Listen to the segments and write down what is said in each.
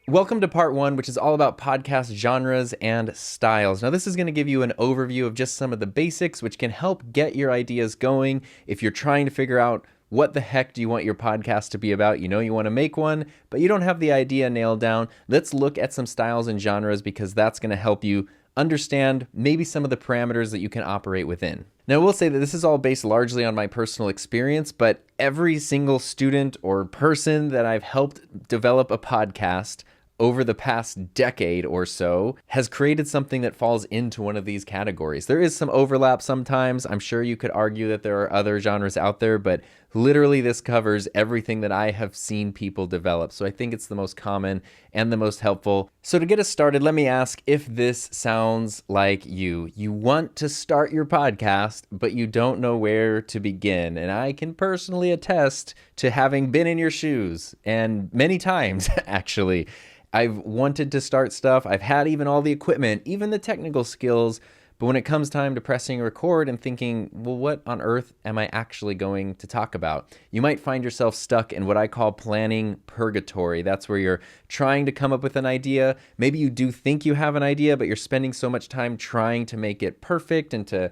Welcome to part one, which is all about podcast genres and styles. Now, this is going to give you an overview of just some of the basics, which can help get your ideas going. If you're trying to figure out what the heck do you want your podcast to be about, you know you want to make one, but you don't have the idea nailed down, let's look at some styles and genres because that's going to help you understand maybe some of the parameters that you can operate within. Now, I will say that this is all based largely on my personal experience, but every single student or person that I've helped develop a podcast over the past decade or so has created something that falls into one of these categories. There is some overlap sometimes. I'm sure you could argue that there are other genres out there, but literally this covers everything that I have seen people develop. So I think it's the most common and the most helpful. So to get us started, let me ask if this sounds like you. You want to start your podcast, but you don't know where to begin. And I can personally attest to having been in your shoes, and many times actually. I've wanted to start stuff. I've had even all the equipment, even the technical skills. But when it comes time to pressing record and thinking, well, what on earth am I actually going to talk about? You might find yourself stuck in what I call planning purgatory. That's where you're trying to come up with an idea. Maybe you do think you have an idea, but you're spending so much time trying to make it perfect and to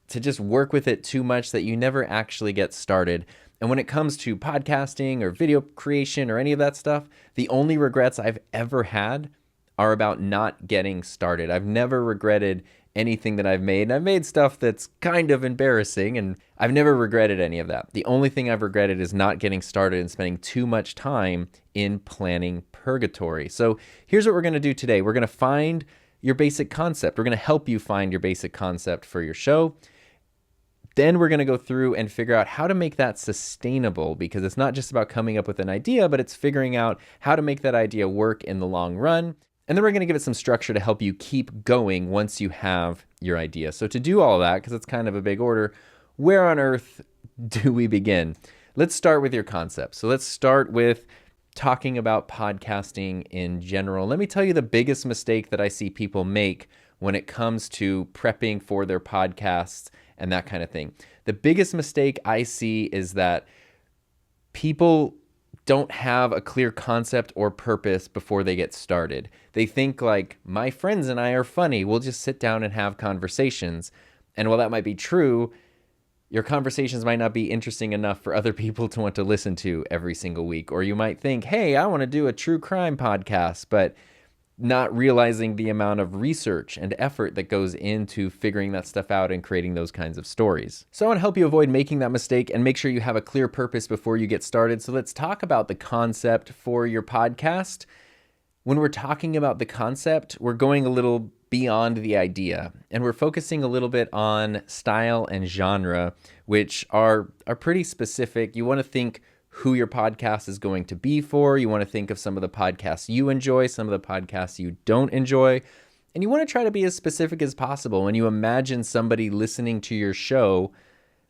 just work with it too much that you never actually get started. And when it comes to podcasting or video creation or any of that stuff, the only regrets I've ever had are about not getting started. I've never regretted anything that I've made. And I've made stuff that's kind of embarrassing, and I've never regretted any of that. The only thing I've regretted is not getting started and spending too much time in planning purgatory. So here's what we're going to do today. We're going to find your basic concept. We're going to help you find your basic concept for your show. Then we're going to go through and figure out how to make that sustainable, because it's not just about coming up with an idea, but it's figuring out how to make that idea work in the long run. And then we're going to give it some structure to help you keep going once you have your idea. So to do all that, because it's kind of a big order, where on earth do we begin? Let's start with your concept. So let's start with talking about podcasting in general. Let me tell you the biggest mistake that I see people make when it comes to prepping for their podcasts and that kind of thing. The biggest mistake I see is that people don't have a clear concept or purpose before they get started. They think like, my friends and I are funny, we'll just sit down and have conversations. And while that might be true, your conversations might not be interesting enough for other people to want to listen to every single week. Or you might think, hey, I want to do a true crime podcast, but not realizing the amount of research and effort that goes into figuring that stuff out and creating those kinds of stories. So I want to help you avoid making that mistake and make sure you have a clear purpose before you get started. So let's talk about the concept for your podcast. When we're talking about the concept, we're going a little beyond the idea, and we're focusing a little bit on style and genre, which are pretty specific. You want to think who your podcast is going to be for. You want to think of some of the podcasts you enjoy, some of the podcasts you don't enjoy, and you want to try to be as specific as possible. When you imagine somebody listening to your show,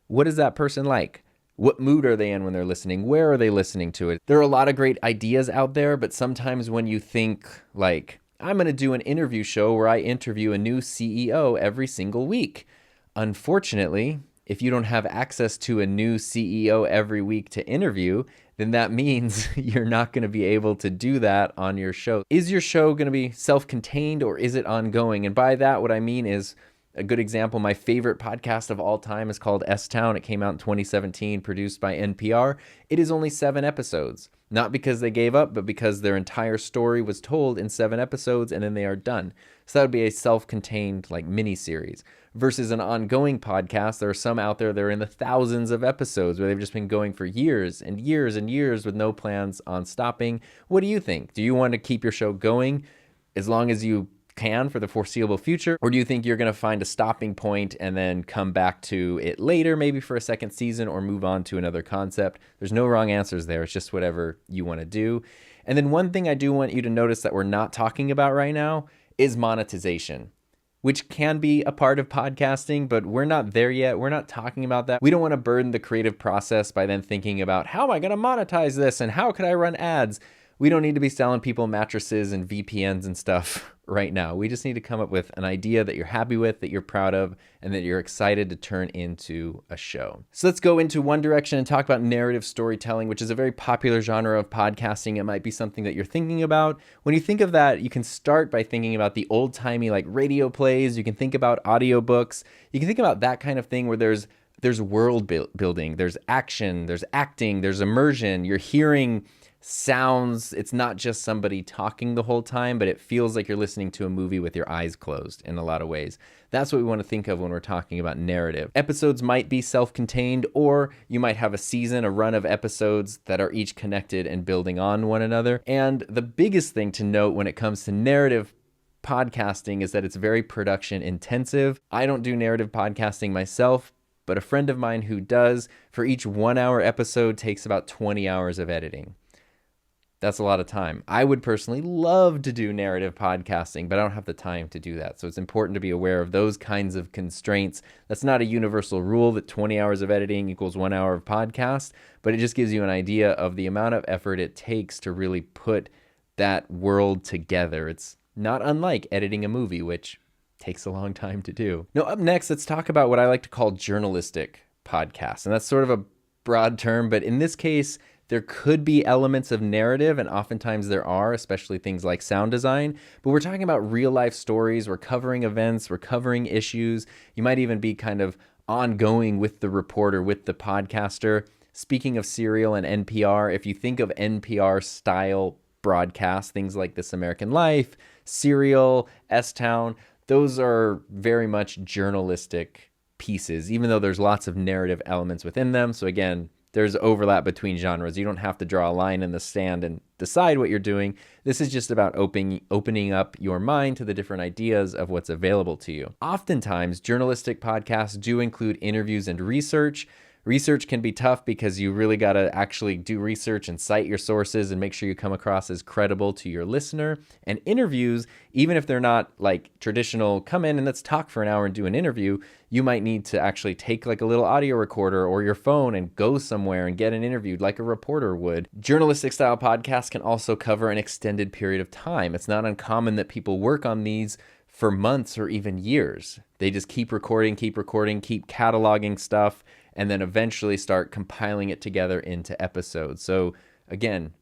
what is that person like? What mood are they in when they're listening? Where are they listening to it? There are a lot of great ideas out there, but sometimes when you think like, I'm going to do an interview show where I interview a new CEO every single week. Unfortunately, if you don't have access to a new CEO every week to interview, then that means you're not going to be able to do that on your show. Is your show going to be self-contained, or is it ongoing? And by that, what I mean is, a good example, my favorite podcast of all time is called S-Town. It came out in 2017, produced by NPR. It is only 7 episodes. Not because they gave up, but because their entire story was told in 7 episodes and then they are done. So that would be a self-contained like mini-series. Versus an ongoing podcast, there are some out there that are in the thousands of episodes where they've just been going for years and years and years with no plans on stopping. What do you think? Do you want to keep your show going as long as you can for the foreseeable future? Or do you think you're going to find a stopping point and then come back to it later, maybe for a second season, or move on to another concept? There's no wrong answers there. It's just whatever you want to do. And then one thing I do want you to notice that we're not talking about right now is monetization, which can be a part of podcasting, but we're not there yet. We're not talking about that. We don't want to burden the creative process by then thinking about, how am I going to monetize this and how could I run ads? We don't need to be selling people mattresses and VPNs and stuff right now. We just need to come up with an idea that you're happy with, that you're proud of, and that you're excited to turn into a show. So let's go into one direction and talk about narrative storytelling, which is a very popular genre of podcasting. It might be something that you're thinking about. When you think of that, you can start by thinking about the old-timey like radio plays. You can think about audiobooks. You can think about that kind of thing where there's world building, there's action, there's acting, there's immersion. You're hearing sounds. It's not just somebody talking the whole time, but it feels like you're listening to a movie with your eyes closed in a lot of ways. That's what we want to think of when we're talking about narrative. Episodes might be self-contained, or you might have a season, a run of episodes that are each connected and building on one another. And the biggest thing to note when it comes to narrative podcasting is that it's very production intensive. I don't do narrative podcasting myself, but a friend of mine who does, for each 1 hour episode takes about 20 hours of editing. That's a lot of time. I would personally love to do narrative podcasting, but I don't have the time to do that. So it's important to be aware of those kinds of constraints. That's not a universal rule that 20 hours of editing equals 1 hour of podcast, but it just gives you an idea of the amount of effort it takes to really put that world together. It's not unlike editing a movie, which takes a long time to do. Now, up next, let's talk about what I like to call journalistic podcasts. And that's sort of a broad term, but in this case, there could be elements of narrative, and oftentimes there are, especially things like sound design. But we're talking about real life stories. We're covering events. We're covering issues. You might even be kind of ongoing with the reporter, with the podcaster. Speaking of Serial and NPR, if you think of NPR style broadcasts, things like This American Life, Serial, S-Town, those are very much journalistic pieces, even though there's lots of narrative elements within them. So again, there's overlap between genres. You don't have to draw a line in the sand and decide what you're doing. This is just about opening up your mind to the different ideas of what's available to you. Oftentimes, journalistic podcasts do include interviews and research. Research can be tough because you really got to actually do research and cite your sources and make sure you come across as credible to your listener. And interviews, even if they're not like traditional, come in and let's talk for an hour and do an interview, you might need to actually take like a little audio recorder or your phone and go somewhere and get an interview like a reporter would. Journalistic style podcasts can also cover an extended period of time. It's not uncommon that people work on these for months or even years. They just keep recording, keep cataloging stuff, and then eventually start compiling it together into episodes. So again,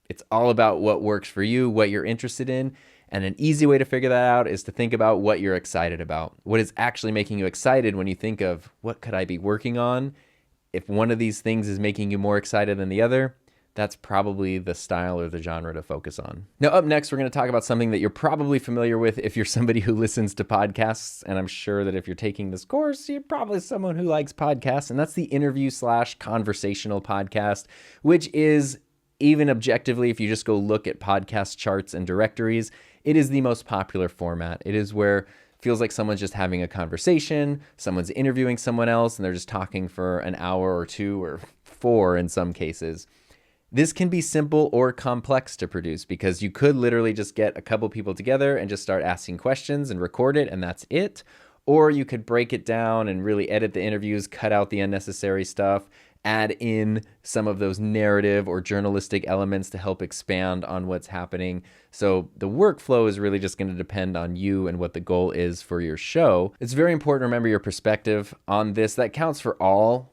it's all about what works for you, what you're interested in. And an easy way to figure that out is to think about what you're excited about. What is actually making you excited when you think of what could I be working on? If one of these things is making you more excited than the other, that's probably the style or the genre to focus on. Now, up next, we're going to talk about something that you're probably familiar with if you're somebody who listens to podcasts. And I'm sure that if you're taking this course, you're probably someone who likes podcasts. And that's the interview/conversational podcast, which is, even objectively, if you just go look at podcast charts and directories, it is the most popular format. It is where it feels like someone's just having a conversation, someone's interviewing someone else, and they're just talking for an hour or 2 or 4 in some cases. This can be simple or complex to produce because you could literally just get a couple people together and just start asking questions and record it, and that's it. Or you could break it down and really edit the interviews, cut out the unnecessary stuff, add in some of those narrative or journalistic elements to help expand on what's happening. So the workflow is really just going to depend on you and what the goal is for your show. It's very important to remember your perspective on this. That counts for all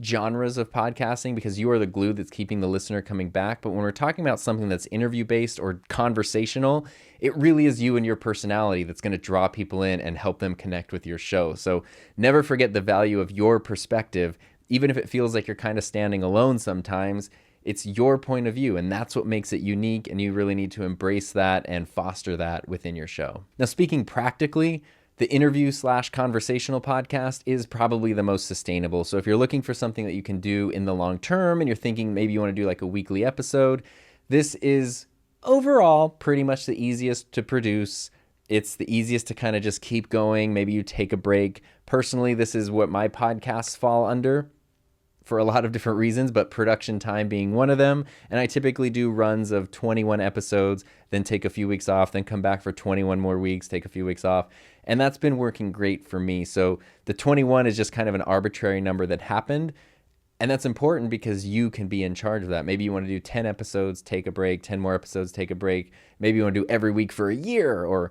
genres of podcasting because you are the glue that's keeping the listener coming back. But when we're talking about something that's interview-based or conversational, it really is you and your personality that's going to draw people in and help them connect with your show. So never forget the value of your perspective. Even if it feels like you're kind of standing alone sometimes, it's your point of view, and that's what makes it unique, and you really need to embrace that and foster that within your show. Now, speaking practically, the interview/conversational podcast is probably the most sustainable. So if you're looking for something that you can do in the long term and you're thinking maybe you want to do like a weekly episode, this is overall pretty much the easiest to produce. It's the easiest to kind of just keep going. Maybe you take a break. Personally, this is what my podcasts fall under for a lot of different reasons, but production time being one of them. And I typically do runs of 21 episodes, then take a few weeks off, then come back for 21 more weeks, take a few weeks off. And that's been working great for me. So the 21 is just kind of an arbitrary number that happened. And that's important because you can be in charge of that. Maybe you want to do 10 episodes, take a break, 10 more episodes, take a break. Maybe you want to do every week for a year or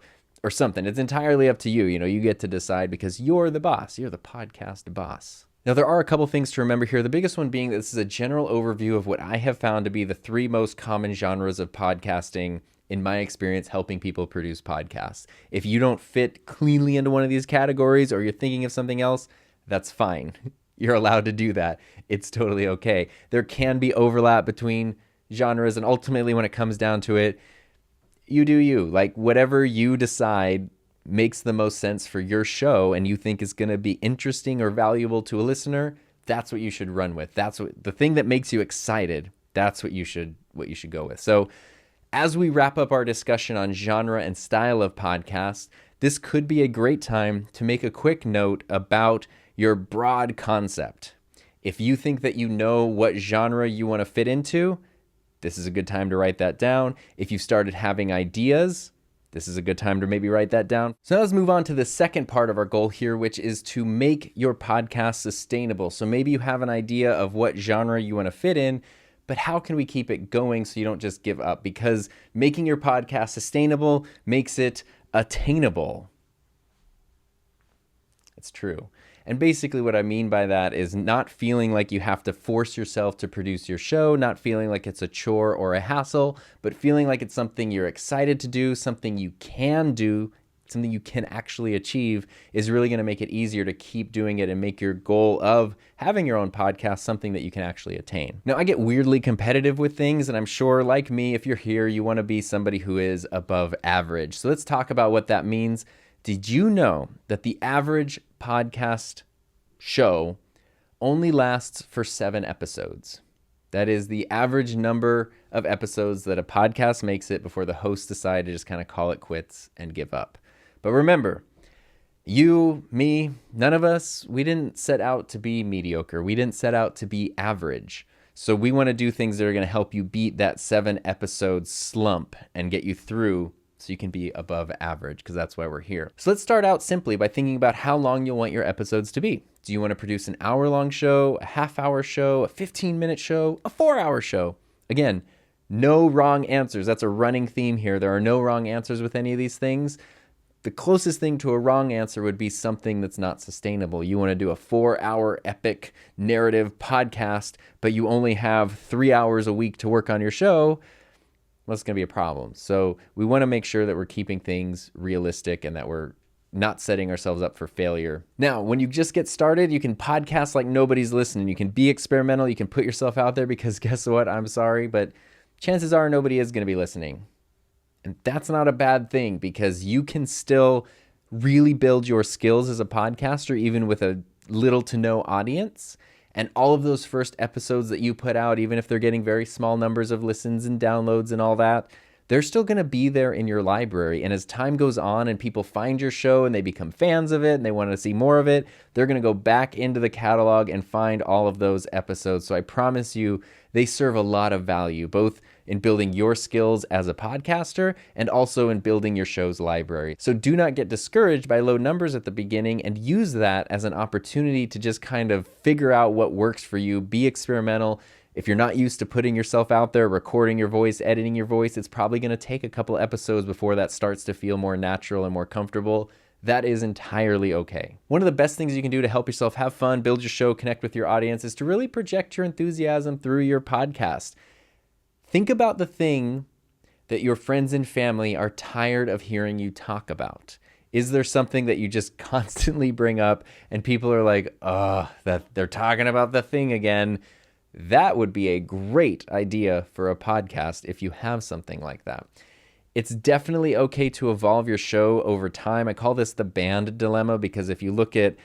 something. It's entirely up to you. You get to decide because you're the boss. You're the podcast boss. Now, there are a couple things to remember here. The biggest one being that this is a general overview of what I have found to be the 3 most common genres of podcasting in my experience helping people produce podcasts. If you don't fit cleanly into one of these categories or you're thinking of something else, that's fine. You're allowed to do that. It's totally okay. There can be overlap between genres, and ultimately when it comes down to it, you do you. Like whatever you decide makes the most sense for your show and you think is going to be interesting or valuable to a listener, that's what you should run with. That's what the thing that makes you excited. That's what you should go with. So as we wrap up our discussion on genre and style of podcasts, this could be a great time to make a quick note about your broad concept. If you think that you know what genre you want to fit into, this is a good time to write that down. If you've started having ideas, this is a good time to maybe write that down. So now let's move on to the second part of our goal here, which is to make your podcast sustainable. So maybe you have an idea of what genre you want to fit in, but how can we keep it going so you don't just give up? Because making your podcast sustainable makes it attainable. It's true. And basically what I mean by that is not feeling like you have to force yourself to produce your show, not feeling like it's a chore or a hassle, but feeling like it's something you're excited to do, something you can do, something you can actually achieve is really going to make it easier to keep doing it and make your goal of having your own podcast something that you can actually attain. Now, I get weirdly competitive with things, and I'm sure, like me, if you're here, you want to be somebody who is above average. So let's talk about what that means. Did you know that the average podcast show only lasts for 7 episodes? That is the average number of episodes that a podcast makes it before the hosts decide to just kind of call it quits and give up. But remember, you, me, none of us, we didn't set out to be mediocre. We didn't set out to be average. So we want to do things that are going to help you beat that 7 episode slump and get you through so you can be above average, because that's why we're here. So let's start out simply by thinking about how long you'll want your episodes to be. Do you want to produce an hour-long show, a half-hour show, a 15-minute show, a 4-hour show? Again, no wrong answers. That's a running theme here. There are no wrong answers with any of these things. The closest thing to a wrong answer would be something that's not sustainable. You want to do a 4-hour epic narrative podcast, but you only have 3 hours a week to work on your show. Well, it's going to be a problem. So we want to make sure that we're keeping things realistic and that we're not setting ourselves up for failure. Now, when you just get started, you can podcast like nobody's listening. You can be experimental. You can put yourself out there because guess what? I'm sorry, but chances are nobody is going to be listening. And that's not a bad thing because you can still really build your skills as a podcaster, even with a little to no audience. And all of those first episodes that you put out, even if they're getting very small numbers of listens and downloads and all that, they're still going to be there in your library. And as time goes on and people find your show and they become fans of it and they want to see more of it, they're going to go back into the catalog and find all of those episodes. So I promise you, they serve a lot of value, both in building your skills as a podcaster and also in building your show's library. So do not get discouraged by low numbers at the beginning and use that as an opportunity to just kind of figure out what works for you, be experimental. If you're not used to putting yourself out there, recording your voice, editing your voice, it's probably going to take a couple episodes before that starts to feel more natural and more comfortable. That is entirely okay. One of the best things you can do to help yourself have fun, build your show, connect with your audience is to really project your enthusiasm through your podcast. Think about the thing that your friends and family are tired of hearing you talk about. Is there something that you just constantly bring up and people are like, that they're talking about the thing again? That would be a great idea for a podcast if you have something like that. It's definitely okay to evolve your show over time. I call this the band dilemma because if you look at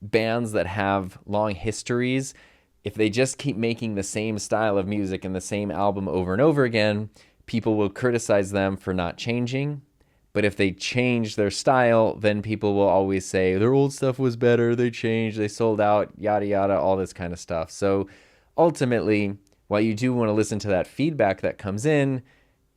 bands that have long histories, if they just keep making the same style of music and the same album over and over again, people will criticize them for not changing. But if they change their style, then people will always say their old stuff was better, they changed, they sold out, yada, yada, all this kind of stuff. So ultimately, while you do want to listen to that feedback that comes in,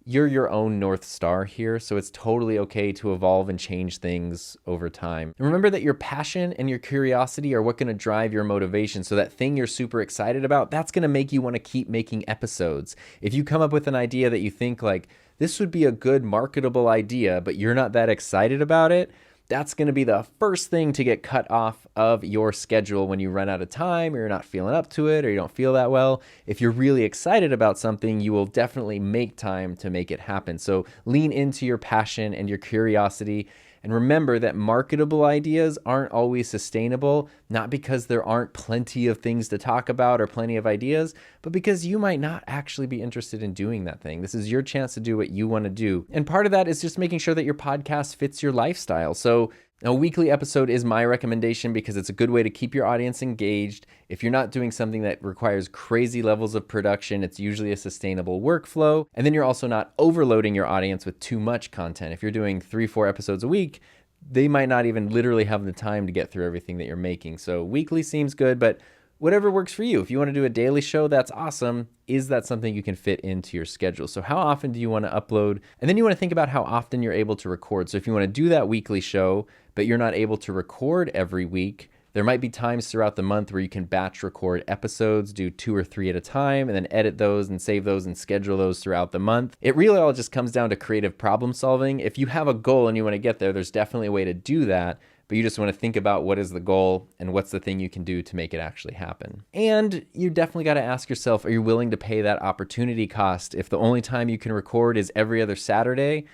you're your own North Star here, so it's totally okay to evolve and change things over time. And remember that your passion and your curiosity are what going to drive your motivation. So that thing you're super excited about, that's going to make you want to keep making episodes. If you come up with an idea that you think like, this would be a good marketable idea, but you're not that excited about it, that's going to be the first thing to get cut off of your schedule when you run out of time or you're not feeling up to it or you don't feel that well. If you're really excited about something, you will definitely make time to make it happen. So lean into your passion and your curiosity. And remember that marketable ideas aren't always sustainable, not because there aren't plenty of things to talk about or plenty of ideas, but because you might not actually be interested in doing that thing. This is your chance to do what you want to do. And part of that is just making sure that your podcast fits your lifestyle. So a weekly episode is my recommendation because it's a good way to keep your audience engaged. If you're not doing something that requires crazy levels of production, it's usually a sustainable workflow. And then you're also not overloading your audience with too much content. If you're doing 3-4 episodes a week, they might not even literally have the time to get through everything that you're making. So weekly seems good, but whatever works for you. If you want to do a daily show, that's awesome. Is that something you can fit into your schedule? So how often do you want to upload? And then you want to think about how often you're able to record. So if you want to do that weekly show, but you're not able to record every week, there might be times throughout the month where you can batch record episodes, do 2 or 3 at a time, and then edit those and save those and schedule those throughout the month. It really all just comes down to creative problem solving. If you have a goal and you want to get there, there's definitely a way to do that. But you just want to think about what is the goal and what's the thing you can do to make it actually happen. And you definitely got to ask yourself, are you willing to pay that opportunity cost? If the only time you can record is every other Saturday,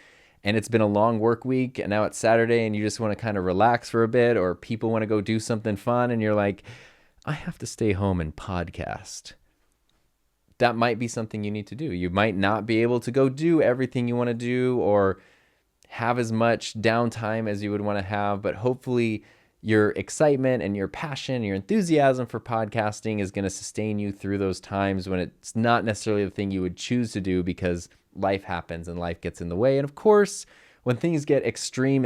and it's been a long work week, and now it's Saturday, and you just want to kind of relax for a bit, or people want to go do something fun, and you're like, I have to stay home and podcast. That might be something you need to do. You might not be able to go do everything you want to do, or have as much downtime as you would want to have, but hopefully your excitement and your passion, your enthusiasm for podcasting is going to sustain you through those times when it's not necessarily the thing you would choose to do because life happens and life gets in the way. And of course, when things get extreme,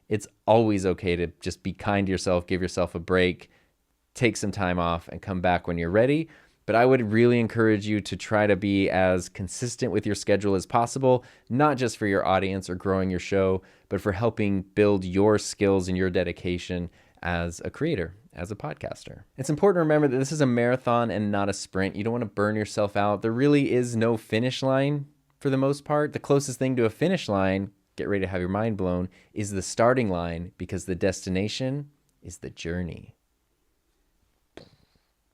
it's always okay to just be kind to yourself, give yourself a break, take some time off and come back when you're ready. But I would really encourage you to try to be as consistent with your schedule as possible, not just for your audience or growing your show, but for helping build your skills and your dedication as a creator, as a podcaster. It's important to remember that this is a marathon and not a sprint. You don't want to burn yourself out. There really is no finish line for the most part. The closest thing to a finish line, get ready to have your mind blown, is the starting line, because the destination is the journey.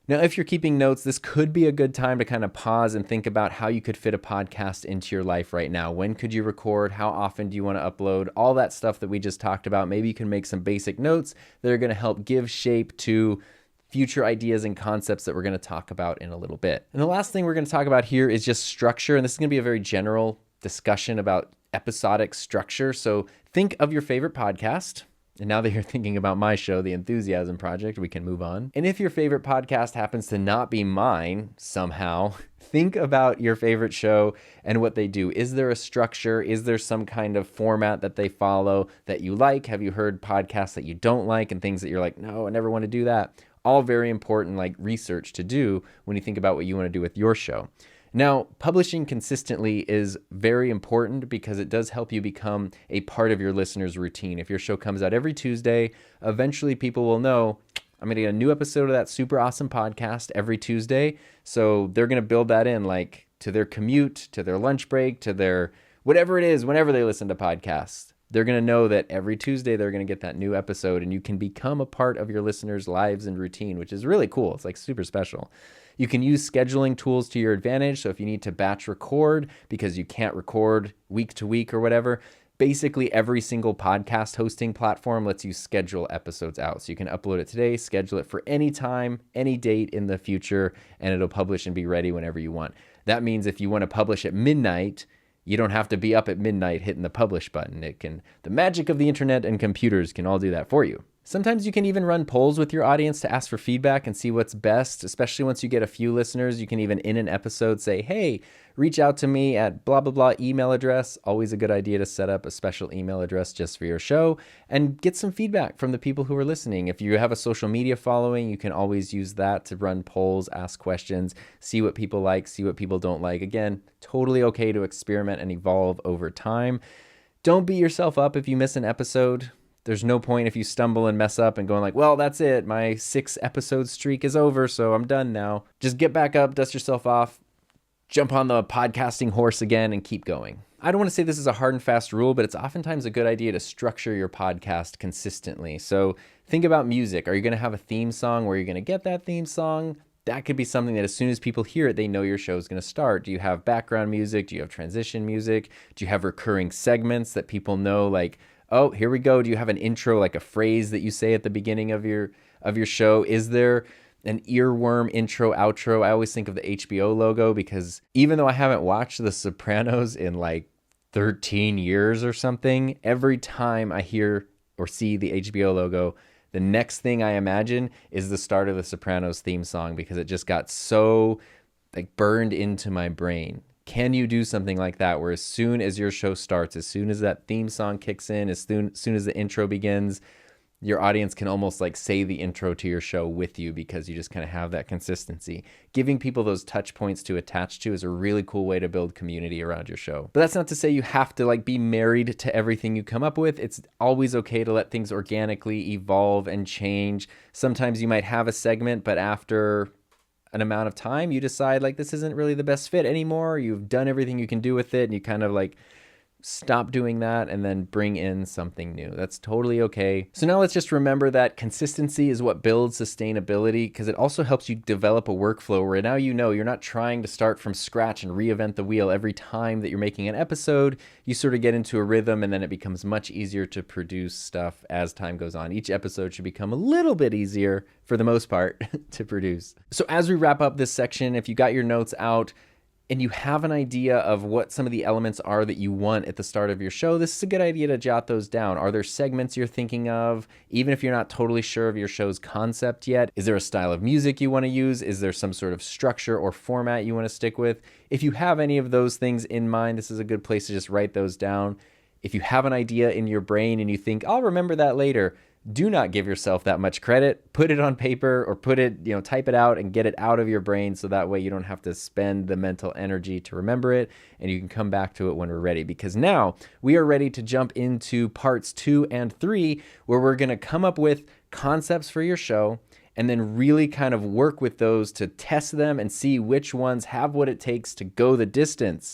Now, if you're keeping notes, this could be a good time to kind of pause and think about how you could fit a podcast into your life right now. When could you record? How often do you want to upload? All that stuff that we just talked about. Maybe you can make some basic notes that are going to help give shape to future ideas and concepts that we're going to talk about in a little bit. And the last thing we're going to talk about here is just structure. And this is going to be a very general discussion about episodic structure. So think of your favorite podcast. And now that you're thinking about my show, The Enthusiasm Project, we can move on. And if your favorite podcast happens to not be mine somehow, think about your favorite show and what they do. Is there a structure? Is there some kind of format that they follow that you like? Have you heard podcasts that you don't like and things that you're like, no, I never want to do that? All very important like research to do when you think about what you want to do with your show. Now, publishing consistently is very important because it does help you become a part of your listeners' routine. If your show comes out every Tuesday, eventually people will know, I'm going to get a new episode of that super awesome podcast every Tuesday. So they're going to build that in like to their commute, to their lunch break, to their whatever it is, whenever they listen to podcasts. They're going to know that every Tuesday they're going to get that new episode, and you can become a part of your listeners' lives and routine, which is really cool. It's like super special. You can use scheduling tools to your advantage. So if you need to batch record because you can't record week to week or whatever, basically every single podcast hosting platform lets you schedule episodes out. So you can upload it today, schedule it for any time, any date in the future, and it'll publish and be ready whenever you want. That means if you want to publish at midnight, you don't have to be up at midnight hitting the publish button. The magic of the internet and computers can all do that for you. Sometimes you can even run polls with your audience to ask for feedback and see what's best, especially once you get a few listeners. You can even in an episode say, hey, reach out to me at blah, blah, blah email address. Always a good idea to set up a special email address just for your show and get some feedback from the people who are listening. If you have a social media following, you can always use that to run polls, ask questions, see what people like, see what people don't like. Again, totally okay to experiment and evolve over time. Don't beat yourself up if you miss an episode. There's no point if you stumble and mess up and going like, well, that's it. My 6 episode streak is over, so I'm done now. Just get back up, dust yourself off, jump on the podcasting horse again and keep going. I don't want to say this is a hard and fast rule, but it's oftentimes a good idea to structure your podcast consistently. So think about music. Are you going to have a theme song? Where are you going to get that theme song? That could be something that as soon as people hear it, they know your show is going to start. Do you have background music? Do you have transition music? Do you have recurring segments that people know like, oh, here we go. Do you have an intro, like a phrase that you say at the beginning of your show? Is there an earworm intro, outro? I always think of the HBO logo because even though I haven't watched The Sopranos in like 13 years or something, every time I hear or see the HBO logo, the next thing I imagine is the start of the Sopranos theme song because it just got so like burned into my brain. Can you do something like that where as soon as your show starts, as soon as that theme song kicks in, as soon as the intro begins, your audience can almost like say the intro to your show with you because you just kind of have that consistency. Giving people those touch points to attach to is a really cool way to build community around your show. But that's not to say you have to like be married to everything you come up with. It's always okay to let things organically evolve and change. Sometimes you might have a segment, but after an amount of time, you decide like this isn't really the best fit anymore. You've done everything you can do with it and you kind of like stop doing that and then bring in something new. That's totally okay. So now let's just remember that consistency is what builds sustainability because it also helps you develop a workflow where now you know you're not trying to start from scratch and reinvent the wheel every time that you're making an episode. You sort of get into a rhythm and then it becomes much easier to produce stuff as time goes on. Each episode should become a little bit easier for the most part to produce. So as we wrap up this section, if you got your notes out, and you have an idea of what some of the elements are that you want at the start of your show, this is a good idea to jot those down. Are there segments you're thinking of? Even if you're not totally sure of your show's concept yet, is there a style of music you want to use? Is there some sort of structure or format you want to stick with? If you have any of those things in mind, this is a good place to just write those down. If you have an idea in your brain and you think, I'll remember that later, do not give yourself that much credit. Put it on paper or put it, type it out and get it out of your brain so that way you don't have to spend the mental energy to remember it and you can come back to it when we're ready. Because now we are ready to jump into parts 2 and 3 where we're going to come up with concepts for your show and then really kind of work with those to test them and see which ones have what it takes to go the distance.